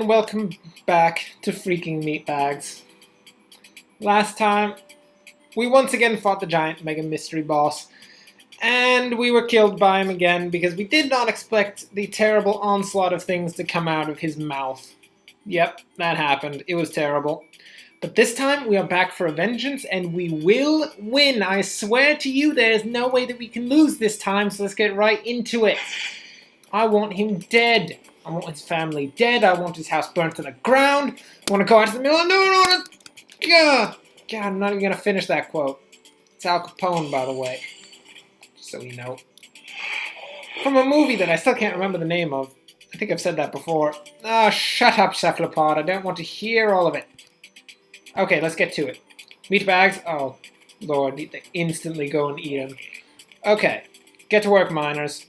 and welcome back to freaking Meatbags. Last time, we once again fought the giant mega mystery boss, and we were killed by him again because we did not expect the terrible onslaught of things to come out of his mouth. Yep, that happened. It was terrible. But this time, we are back for a vengeance, and we will win. I swear to you, there is no way that we can lose this time, so let's get right into it. I want him dead. I want his family dead. I want his house burnt to the ground. I want to go out to the middle. No. God, I'm not even going to finish that quote. It's Al Capone, by the way. Just so you know. From a movie that I still can't remember the name of. I think I've said that before. Ah, shut up, Cephalopod. I don't want to hear all of it. Okay, let's get to it. Meatbags. Oh, Lord. Need to instantly go and eat them. Okay. Get to work, miners.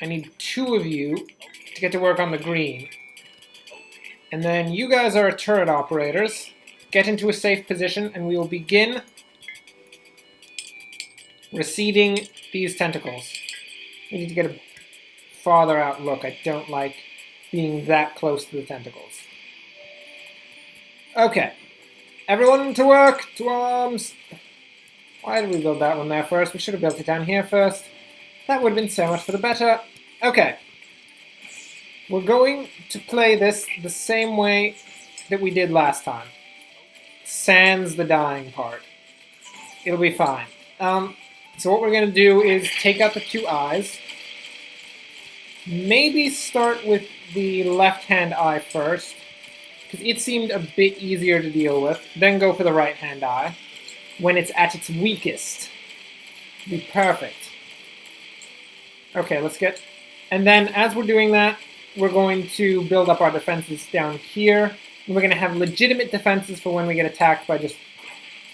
I need 2 of you to get to work on the green. And then you guys are turret operators. Get into a safe position and we will begin reseeding these tentacles. We need to get a farther out look. I don't like being that close to the tentacles. Okay. Everyone to work! To arms! Why did we build that one there first? We should have built it down here first. That would have been so much for the better. Okay. We're going to play this the same way that we did last time. Sans the dying part. It'll be fine. So what we're going to do is take out the 2 eyes. Maybe start with the left-hand eye first, because it seemed a bit easier to deal with. Then go for the right-hand eye when it's at its weakest. It'll be perfect. Okay, let's get... And then as we're doing that, we're going to build up our defenses down here. And we're going to have legitimate defenses for when we get attacked by just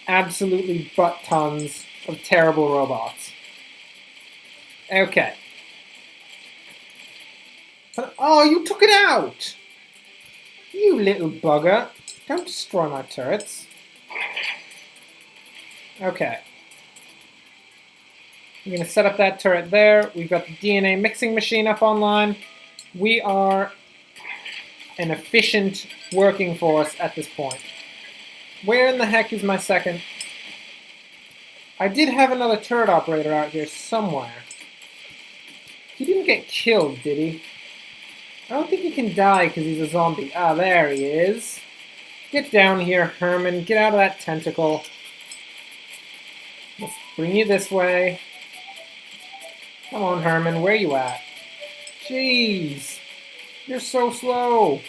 absolutely butt tons of terrible robots. Okay. Oh, you took it out! You little bugger. Don't destroy my turrets. Okay. We're going to set up that turret there. We've got the DNA mixing machine up online. We are an efficient working force at this point. Where in the heck is my second? I did have another turret operator out here somewhere. He didn't get killed, did he? I don't think he can die because he's a zombie. Ah, there he is. Get down here, Herman. Get out of that tentacle. Let's bring you this way. Come on, Herman, where you at? Jeez, you're so slow.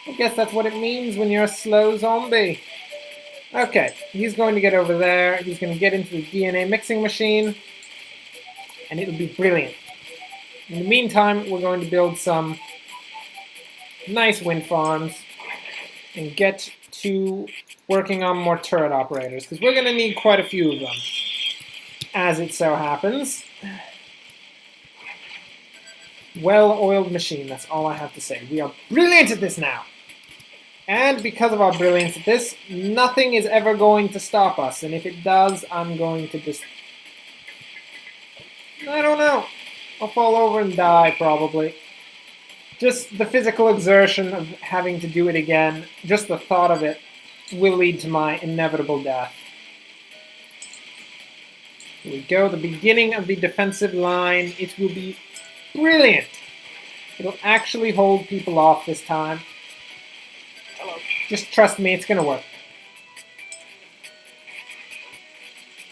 I guess that's what it means when you're a slow zombie. Okay, he's going to get over there. He's going to get into the DNA mixing machine. And it'll be brilliant. In the meantime, we're going to build some nice wind farms and get to working on more turret operators, because we're going to need quite a few of them, as it so happens. Well-oiled machine, that's all I have to say. We are brilliant at this now. And because of our brilliance at this, nothing is ever going to stop us. And if it does, I'm going to just... I don't know. I'll fall over and die, probably. Just the physical exertion of having to do it again, just the thought of it, will lead to my inevitable death. Here we go, the beginning of the defensive line. It will be brilliant. It'll actually hold people off this time. Just trust me, it's going to work.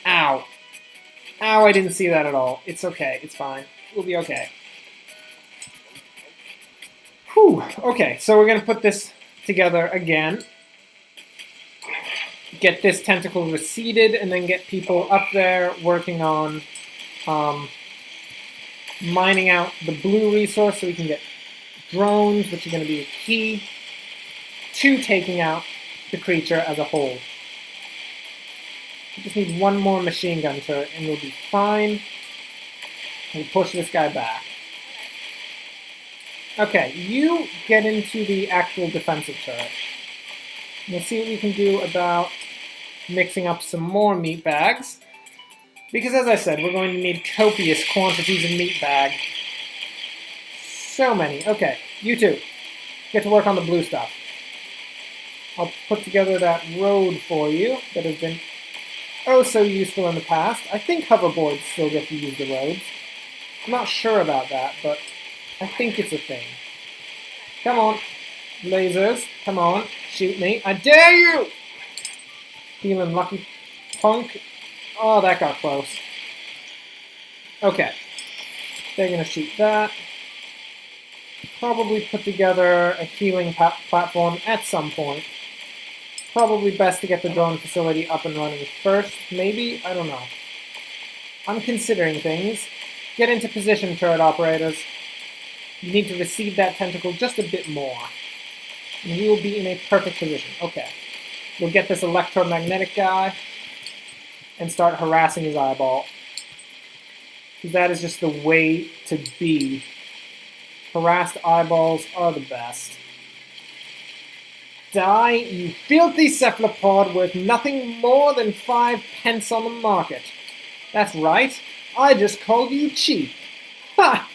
Ow. Ow, I didn't see that at all. It's okay, it's fine. We'll be okay. Whew. Okay, so we're going to put this together again. Get this tentacle reseeded, and then get people up there working on mining out the blue resource so we can get drones, which are going to be a key to taking out the creature as a whole. We just need one more machine gun turret and we'll be fine. We'll push this guy back. Okay, you get into the actual defensive turret. We'll see what we can do about mixing up some more meat bags. Because as I said, we're going to need copious quantities of meat bag. So many. Okay, you two. get to work on the blue stuff. I'll put together that road for you that has been oh so useful in the past. I think hoverboards still get to use the roads. I'm not sure about that, but I think it's a thing. Come on, lasers, come on, shoot me. I dare you! Feeling lucky, punk. Oh, that got close. Okay, they're gonna shoot that. Probably put together a healing platform at some point. Probably best to get the drone facility up and running first, maybe? I don't know. I'm considering things. Get into position, turret operators. You need to receive that tentacle just a bit more. And we will be in a perfect position. Okay. We'll get this electromagnetic guy and start harassing his eyeball. Because that is just the way to be. Harassed eyeballs are the best. Die, you filthy cephalopod worth nothing more than 5 pence on the market. That's right, I just called you cheap. Ha!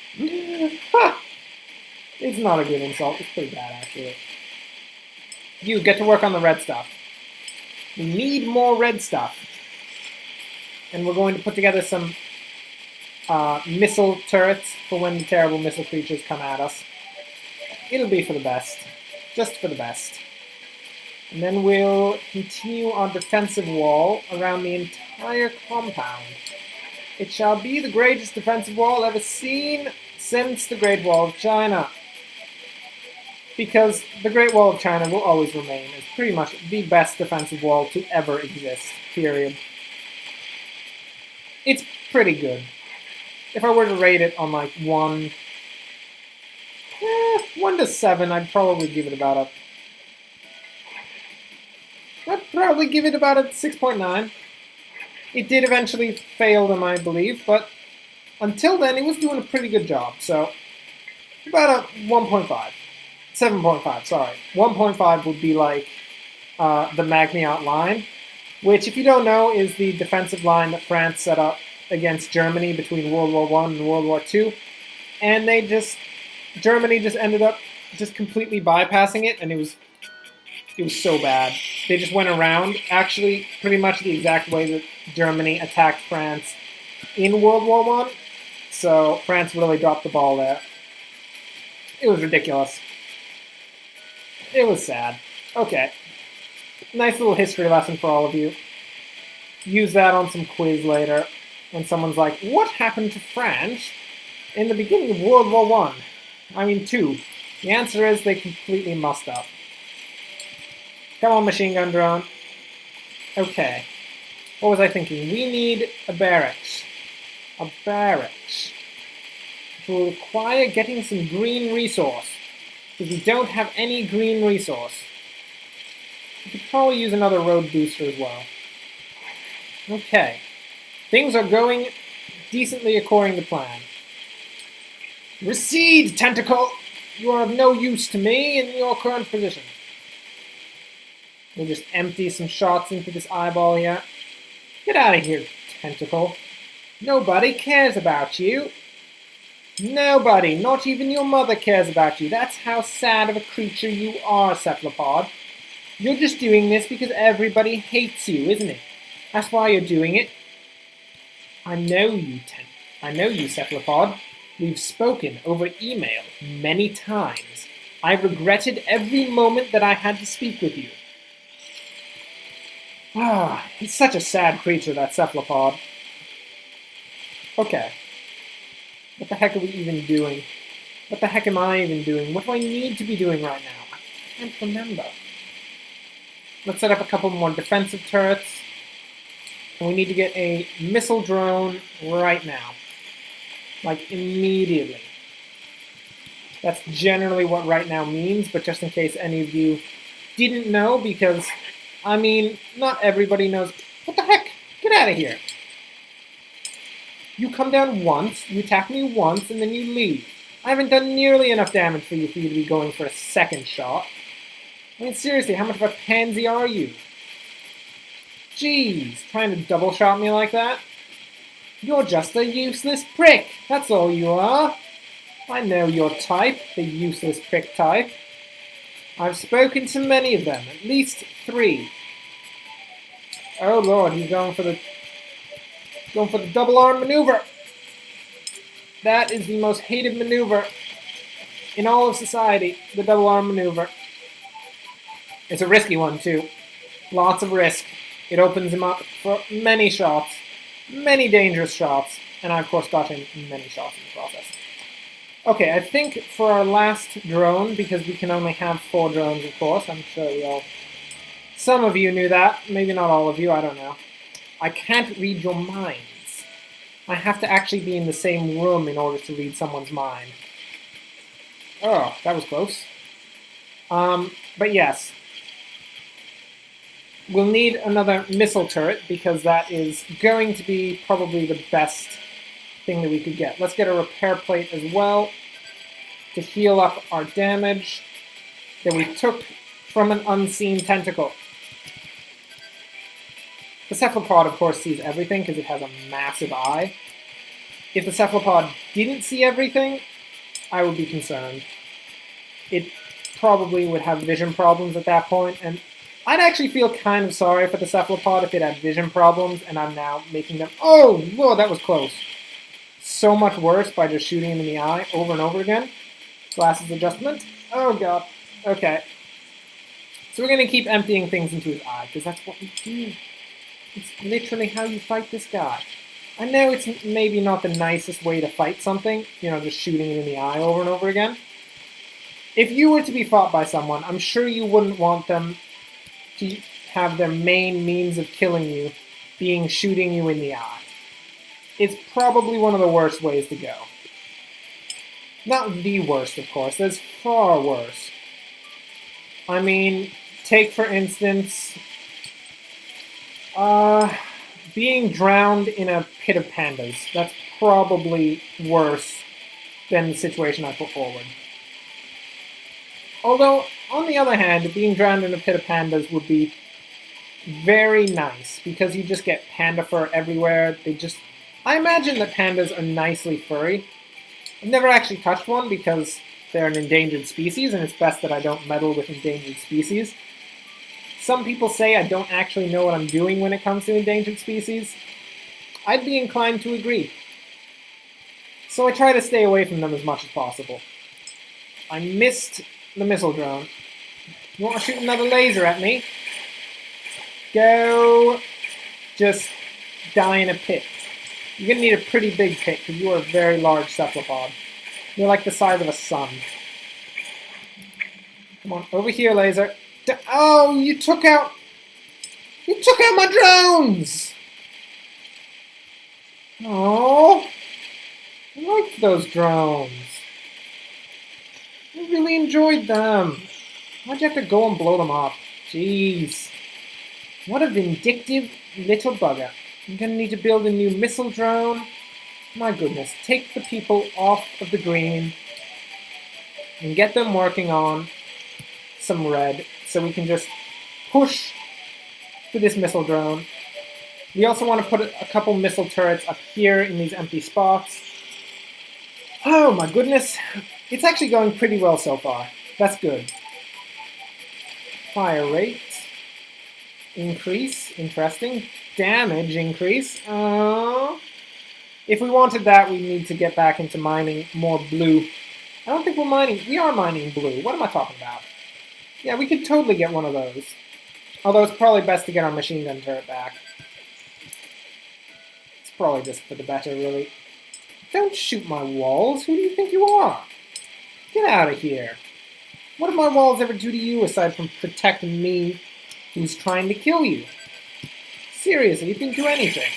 Ha! It's not a good insult, it's pretty bad actually. You get to work on the red stuff. We need more red stuff. And we're going to put together some missile turrets for when the terrible missile creatures come at us. It'll be for the best. Just for the best. And then we'll continue our defensive wall around the entire compound. It shall be the greatest defensive wall ever seen since the Great Wall of China. Because the Great Wall of China will always remain as pretty much the best defensive wall to ever exist, period. It's pretty good. If I were to rate it on like 1 to 7, I'd probably give it about a 6.9. It did eventually fail them, I believe, but until then it was doing a pretty good job, so about a 1.5. 7.5, sorry. 1.5 would be like the Magniout line, which, if you don't know, is the defensive line that France set up against Germany between World War I and World War II. And Germany just ended up just completely bypassing it, and it was so bad. They just went around, actually, pretty much the exact way that Germany attacked France in World War I. So France really dropped the ball there. It was ridiculous. It was sad. Okay. Nice little history lesson for all of you. Use that on some quiz later when someone's like, what happened to France in the beginning of World War I? I mean, II. The answer is they completely mussed up. Come on, machine gun drone. Okay. What was I thinking? We need a barracks. A barracks. It will require getting some green resource. Because we don't have any green resource. We could probably use another road booster as well. Okay. Things are going decently according to plan. Recede, tentacle! You are of no use to me in your current position. We'll just empty some shots into this eyeball here. Get out of here, tentacle. Nobody cares about you. Nobody, not even your mother, cares about you. That's how sad of a creature you are, Cephalopod. You're just doing this because everybody hates you, isn't it? That's why you're doing it. I know you, Cephalopod. We've spoken over email many times. I regretted every moment that I had to speak with you. Ah, he's such a sad creature, that Cephalopod. Okay. What the heck are we even doing? What the heck am I even doing? What do I need to be doing right now? I can't remember. Let's set up a couple more defensive turrets. And we need to get a missile drone right now. Like, immediately. That's generally what right now means, but just in case any of you didn't know, because, I mean, not everybody knows. What the heck? Get out of here. You come down once, you attack me once, and then you leave. I haven't done nearly enough damage for you to be going for a second shot. I mean, seriously, how much of a pansy are you? Jeez, trying to double shot me like that? You're just a useless prick, that's all you are. I know your type, the useless prick type. I've spoken to many of them, at least 3. Oh lord, he's going for the double arm maneuver. That is the most hated maneuver in all of society, the double arm maneuver. It's a risky one too. Lots of risk. It opens him up for many shots, many dangerous shots, and I of course got him many shots in the process. Okay, I think for our last drone, because we can only have 4 drones of course, I'm sure some of you knew that, maybe not all of you, I don't know. I can't read your minds. I have to actually be in the same room in order to read someone's mind. Oh, that was close. But yes. We'll need another missile turret because that is going to be probably the best thing that we could get. Let's get a repair plate as well to heal up our damage that we took from an unseen tentacle. The Cephalopod, of course, sees everything because it has a massive eye. If the Cephalopod didn't see everything, I would be concerned. It probably would have vision problems at that point, and I'd actually feel kind of sorry for the Cephalopod if it had vision problems and I'm now making them... Oh, whoa, that was close. So much worse by just shooting him in the eye over and over again. Glasses adjustment. Oh god. Okay. So we're going to keep emptying things into his eye because that's what we do. It's literally how you fight this guy. I know it's maybe not the nicest way to fight something, just shooting it in the eye over and over again. If you were to be fought by someone, I'm sure you wouldn't want them to have their main means of killing you being shooting you in the eye. It's probably one of the worst ways to go. Not the worst, of course. There's far worse. I mean, take for instance, being drowned in a pit of pandas. That's probably worse than the situation I put forward. Although, on the other hand, being drowned in a pit of pandas would be very nice, because you just get panda fur everywhere. I imagine that pandas are nicely furry. I've never actually touched one because they're an endangered species, and it's best that I don't meddle with endangered species. Some people say I don't actually know what I'm doing when it comes to endangered species. I'd be inclined to agree. So I try to stay away from them as much as possible. I missed the missile drone. You want to shoot another laser at me? Go. Just die in a pit. You're going to need a pretty big pit because you are a very large cephalopod. You're like the size of a sun. Come on, over here, laser. Oh, you took out my drones! Oh, I liked those drones. I really enjoyed them. Why'd you have to go and blow them up? Jeez. What a vindictive little bugger. I'm gonna need to build a new missile drone. My goodness, take the people off of the green and get them working on some red so we can just push for this missile drone. We also want to put a couple missile turrets up here in these empty spots. Oh my goodness, it's actually going pretty well so far. That's good. Fire rate increase, interesting. Damage increase. If we wanted that, we need to get back into mining more blue. I don't think we're mining. We are mining blue. What am I talking about? Yeah, we could totally get one of those. Although it's probably best to get our machine gun turret back. It's probably just for the better, really. Don't shoot my walls. Who do you think you are? Get out of here. What did my walls ever do to you aside from protecting me who's trying to kill you? Seriously, you didn't do anything.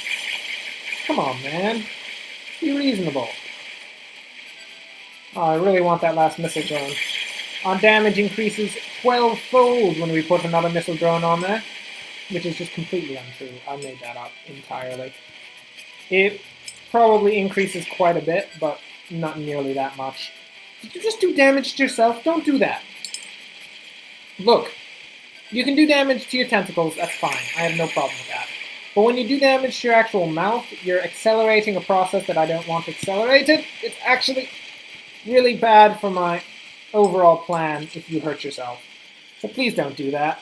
Come on, man. Be reasonable. Oh, I really want that last missile drone. Our damage increases 12-fold when we put another missile drone on there, which is just completely untrue. I made that up entirely. It probably increases quite a bit, but not nearly that much. Did you just do damage to yourself? Don't do that. Look, you can do damage to your tentacles, that's fine. I have no problem with that. But when you do damage to your actual mouth, you're accelerating a process that I don't want accelerated. It's actually really bad for my overall plan if you hurt yourself. So please don't do that.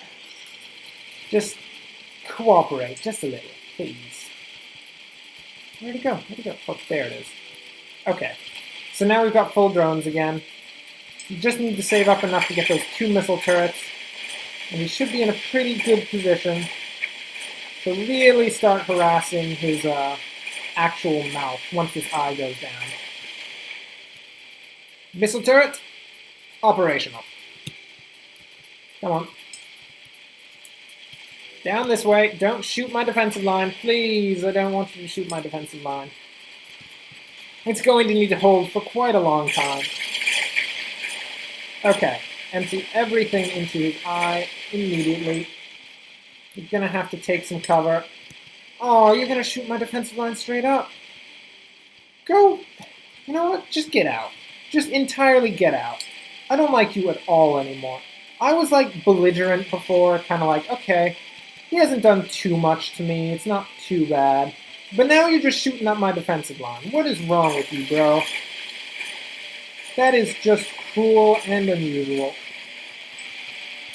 Just cooperate, just a little, please. Where'd it go? Where'd it go? Oh, there it is. Okay, so now we've got full drones again. You just need to save up enough to get those 2 missile turrets, and we should be in a pretty good position to really start harassing his actual mouth once his eye goes down. Missile turret, operational. Come on. Down this way. Don't shoot my defensive line. Please, I don't want you to shoot my defensive line. It's going to need to hold for quite a long time. Okay. Empty everything into his eye immediately. You're going to have to take some cover. Oh, you're going to shoot my defensive line straight up. Go. You know what? Just get out. Just entirely get out. I don't like you at all anymore. I was like belligerent before, kind of like, okay, he hasn't done too much to me, it's not too bad. But now you're just shooting up my defensive line. What is wrong with you, bro? That is just cruel and unusual.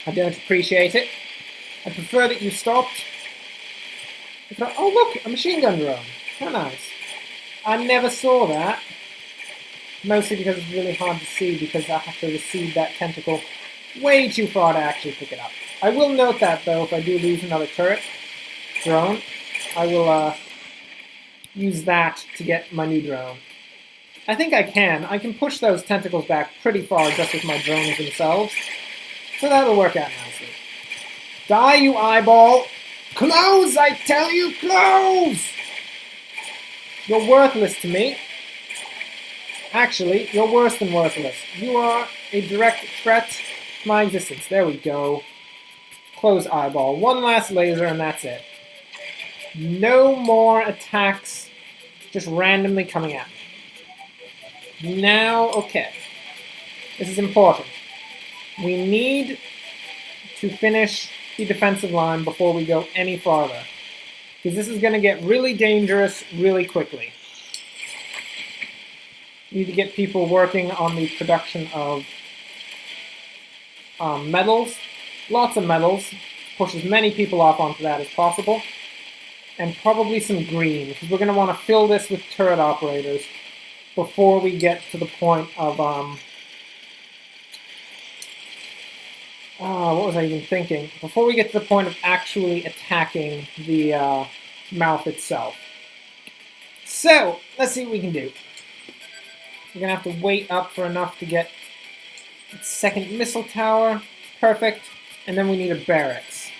I don't appreciate it. I prefer that you stopped. Oh look, a machine gun drone. How nice. I never saw that. Mostly because it's really hard to see because I have to receive that tentacle way too far to actually pick it up. I will note that though, if I do lose another turret drone, I will use that to get my new drone. I think I can push those tentacles back pretty far just with my drones themselves, so that'll work out nicely. Die, you eyeball! Close, I tell you, close! You're worthless to me. Actually, you're worse than worthless. You are a direct threat to my existence. There we go. Close eyeball. One last laser and that's it. No more attacks just randomly coming at me. Now, okay. This is important. We need to finish the defensive line before we go any farther. Because this is going to get really dangerous really quickly. We need to get people working on the production of metals. Lots of metals. Push as many people off onto that as possible. And probably some green, because we're going to want to fill this with turret operators before we get to the point of, what was I even thinking? Before we get to the point of actually attacking the mouth itself. So, let's see what we can do. We're going to have to wait up for enough to get the second missile tower. Perfect. And then we need a barracks,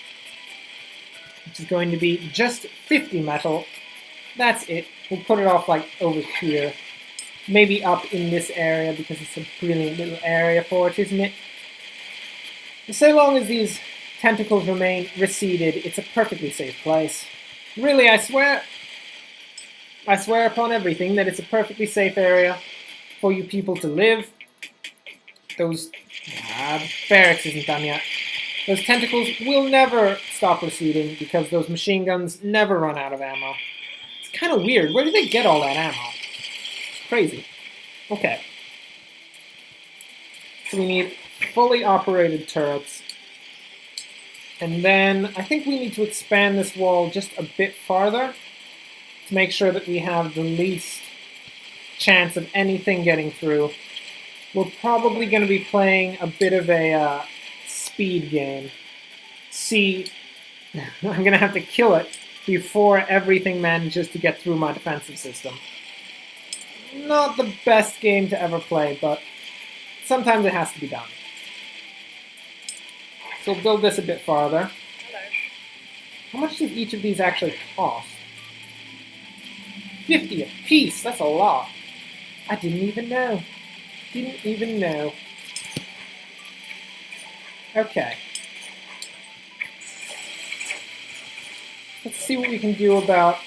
which is going to be just 50 metal. That's it. We'll put it off like over here. Maybe up in this area because it's a brilliant little area for it, isn't it? So long as these tentacles remain receded, it's a perfectly safe place. Really, I swear upon everything that it's a perfectly safe area for you people to live. Those barracks isn't done yet. Those tentacles will never stop receding because those machine guns never run out of ammo. It's kind of weird. Where do they get all that ammo? It's crazy. Okay. So we need fully operated turrets. And then I think we need to expand this wall just a bit farther to make sure that we have the least chance of anything getting through. We're probably going to be playing a bit of a speed game. See, I'm going to have to kill it before everything manages to get through my defensive system. Not the best game to ever play, but sometimes it has to be done. So we'll build this a bit farther. Hello. How much does each of these actually cost? 50 a piece, that's a lot. I didn't even know. Didn't even know. Okay. Let's see what we can do about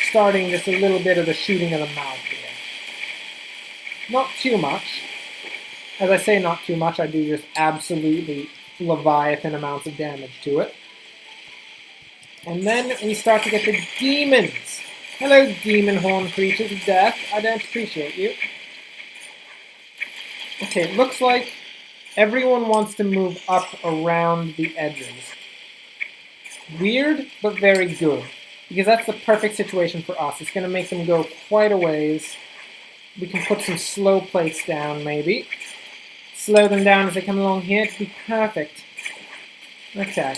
starting just a little bit of the shooting of the mouth here. Not too much. As I say not too much, I do just absolutely Leviathan amounts of damage to it. And then we start to get the demons. Hello, demon horn creatures of death. I don't appreciate you. Okay, it looks like Everyone wants to move up around the edges. Weird, but very good. Because that's the perfect situation for us. It's going to make them go quite a ways. We can put some slow plates down, maybe. Slow them down as they come along here to be perfect. Okay.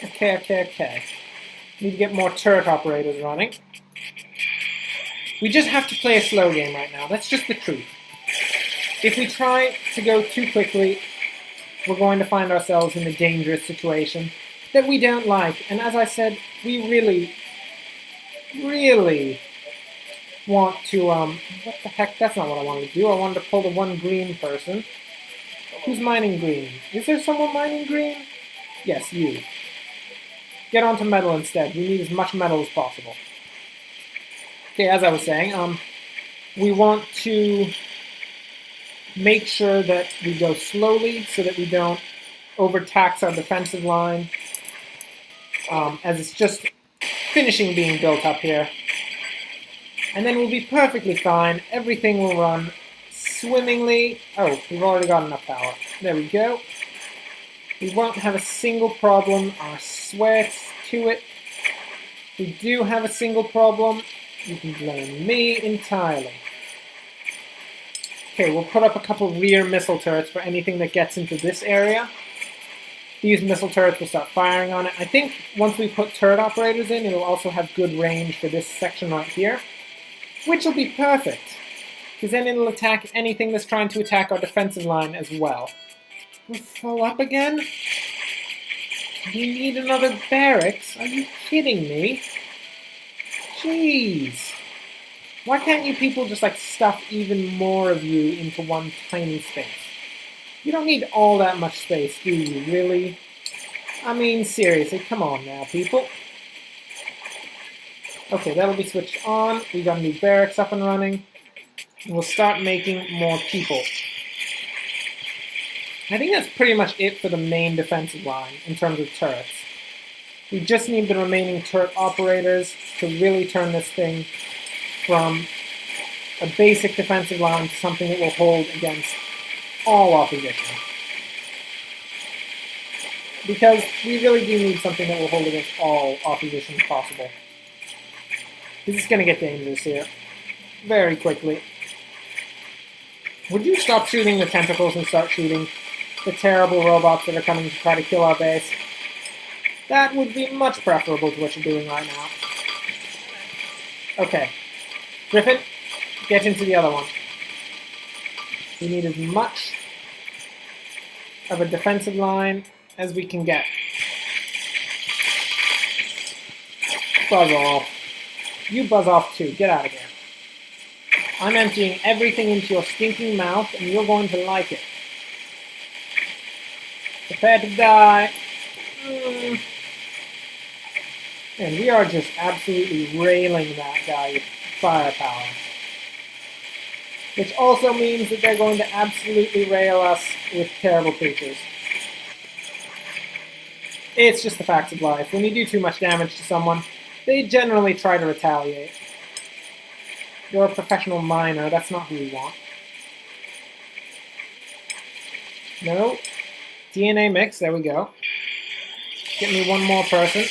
Okay. Need to get more turret operators running. We just have to play a slow game right now. That's just the truth. If we try to go too quickly, we're going to find ourselves in a dangerous situation that we don't like. And as I said, we really want to, what the heck, that's not what I wanted to do. I wanted to pull the one green person. Who's mining green? Is there someone mining green? Yes, you. Get onto metal instead. We need as much metal as possible. Okay, as I was saying, we want to make sure that we go slowly so that we don't overtax our defensive line, as it's just finishing being built up here. And then we'll be perfectly fine. Everything will run swimmingly. Oh, we've already got enough power. There we go. We won't have a single problem. I swear to it. If we do have a single problem, you can blame me entirely. Okay, we'll put up a couple rear missile turrets for anything that gets into this area. These missile turrets will start firing on it. I think once we put turret operators in, it'll also have good range for this section right here, which will be perfect, because then it'll attack anything that's trying to attack our defensive line as well. We'll fall up again? We need another barracks? Are you kidding me? Jeez. Why can't you people just like stuff even more of you into one tiny space? You don't need all that much space, do you, really? I mean, seriously, come on now, people. Okay, that'll be switched on. We got a new barracks up and running. We'll start making more people. I think that's pretty much it for the main defensive line in terms of turrets. We just need the remaining turret operators to really turn this thing from a basic defensive line to something that will hold against all opposition. Because we really do need something that will hold against all opposition possible. This is going to get dangerous here. Very quickly. Would you stop shooting the tentacles and start shooting the terrible robots that are coming to try to kill our base? That would be much preferable to what you're doing right now. Okay. Griffin, get into the other one. We need as much of a defensive line as we can get. Buzz off. You buzz off too. Get out of here. I'm emptying everything into your stinking mouth, and you're going to like it. Prepare to die. And we are just absolutely railing that guy with firepower. Which also means that they're going to absolutely rail us with terrible creatures. It's just the facts of life. When you do too much damage to someone, they generally try to retaliate. You're a professional miner, that's not who we want. No. DNA mix, there we go. Get me one more person.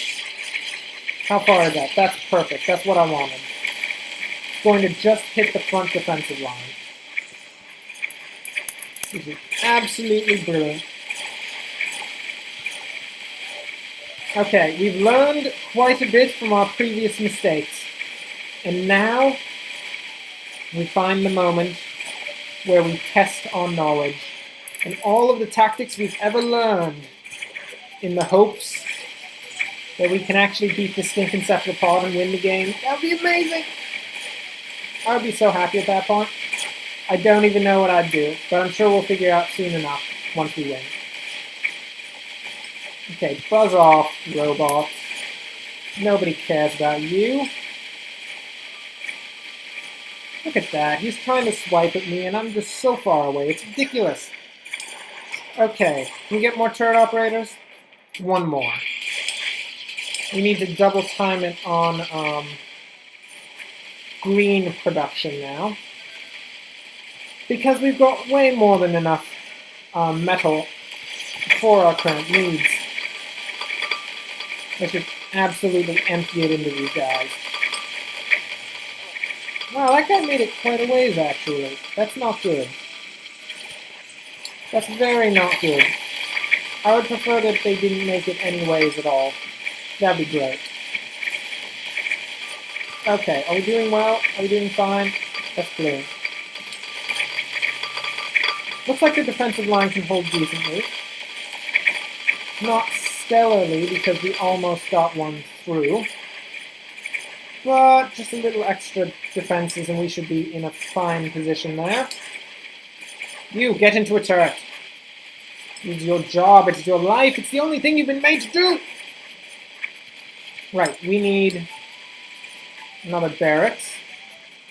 How far is that? That's perfect, that's what I wanted. Going to just hit the front defensive line. This is absolutely brilliant. Okay, we've learned quite a bit from our previous mistakes. And now we find the moment where we test our knowledge. And all of the tactics we've ever learned in the hopes that we can actually beat the stinking Cephalopod and win the game. That would be amazing! I would be so happy at that point. I don't even know what I'd do, but I'm sure we'll figure out soon enough once we win. Okay, buzz off, robots. Nobody cares about you. Look at that, he's trying to swipe at me and I'm just so far away, it's ridiculous. Okay, can we get more turret operators? One more. We need to double time it on green production now. Because we've got way more than enough metal for our current needs. I should absolutely empty it into these guys. Wow, that guy made it quite a ways, actually. That's not good. That's very not good. I would prefer that they didn't make it any ways at all. That'd be great. Okay, are we doing well? Are we doing fine? That's brilliant. Looks like the defensive line can hold decently. Not stellarly, because we almost got one through. But just a little extra defenses and we should be in a fine position there. You, get into a turret. It's your job, it's your life, it's the only thing you've been made to do! Right, we need another barracks.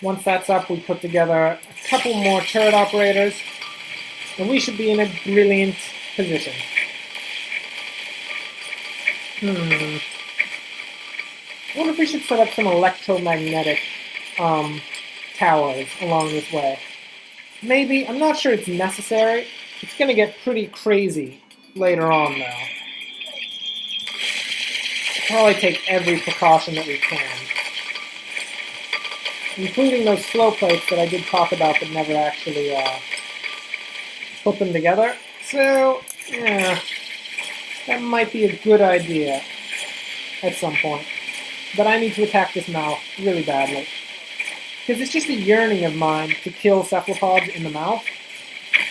Once that's up, we put together a couple more turret operators, and we should be in a brilliant position. I wonder if we should set up some electromagnetic towers along this way. Maybe, I'm not sure it's necessary. It's going to get pretty crazy later on now. Probably take every precaution that we can. Including those flow plates that I did talk about but never actually put them together. So, yeah, that might be a good idea at some point. But I need to attack this mouth really badly. Because it's just a yearning of mine to kill cephalopods in the mouth.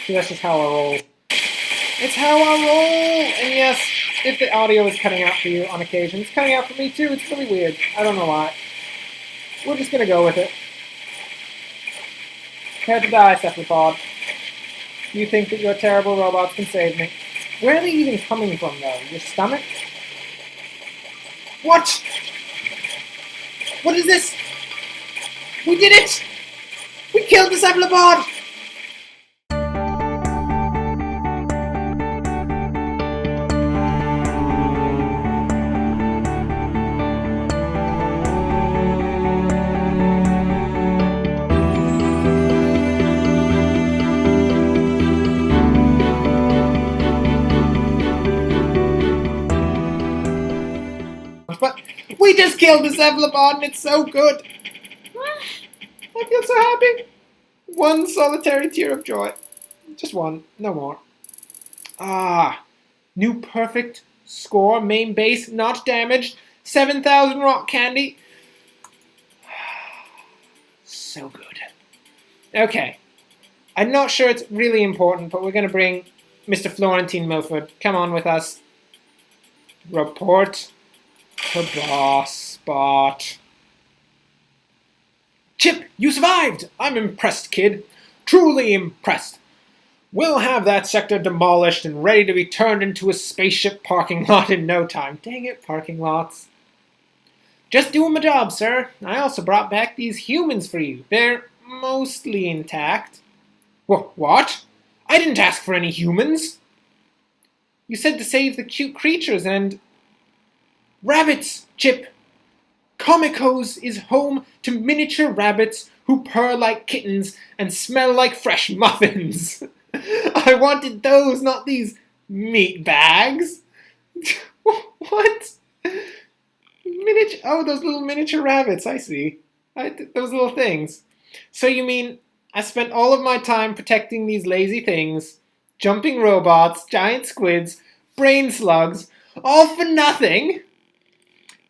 So that's just how I roll. It's how I roll! And yes, if the audio is cutting out for you on occasion, it's cutting out for me too. It's really weird. I don't know why. We're just gonna go with it. Prepare to die, cephalopod. You think that your terrible robots can save me. Where are they even coming from, though? Your stomach? What? What is this? We did it! We killed the cephalopod! But we just killed the cephalopod and it's so good! I feel so happy! One solitary tear of joy. Just one, no more. Ah, new perfect score, main base, not damaged, 7,000 rock candy. So good. Okay, I'm not sure it's really important, but we're going to bring Mr. Florentine Milford. Come on with us. Report to boss spot. Chip, you survived! I'm impressed, kid. Truly impressed. We'll have that sector demolished and ready to be turned into a spaceship parking lot in no time. Dang it, parking lots. Just doing my job, sir. I also brought back these humans for you. They're mostly intact. What? I didn't ask for any humans. You said to save the cute creatures and... Rabbits, Chip. Comicos is home to miniature rabbits who purr like kittens and smell like fresh muffins. I wanted those, not these meat bags. What? Oh, those little miniature rabbits, I see. Those little things. So you mean I spent all of my time protecting these lazy things, jumping robots, giant squids, brain slugs, all for nothing?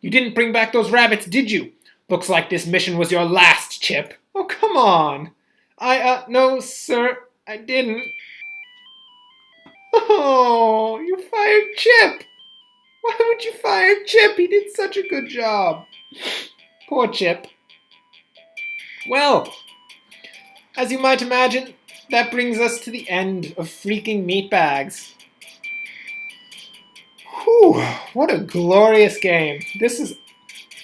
You didn't bring back those rabbits, did you? Looks like this mission was your last, Chip. Oh, come on. No, sir, I didn't. Oh, you fired Chip. Why would you fire Chip? He did such a good job. Poor Chip. Well, as you might imagine, that brings us to the end of freaking Meatbags. Whew, what a glorious game. This is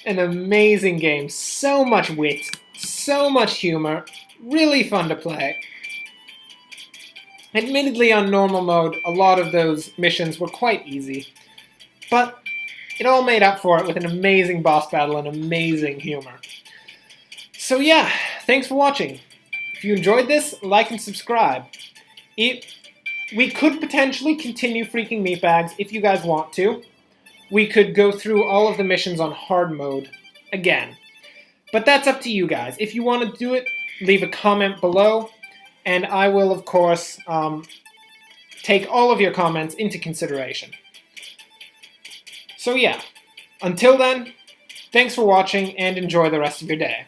an amazing game. So much wit, so much humor, really fun to play. Admittedly, on normal mode, a lot of those missions were quite easy, but it all made up for it with an amazing boss battle and amazing humor. So yeah, thanks for watching. If you enjoyed this, like and subscribe. We could potentially continue freaking Meatbags if you guys want to. We could go through all of the missions on hard mode again. But that's up to you guys. If you want to do it, leave a comment below, and I will, of course, take all of your comments into consideration. So yeah, until then, thanks for watching and enjoy the rest of your day.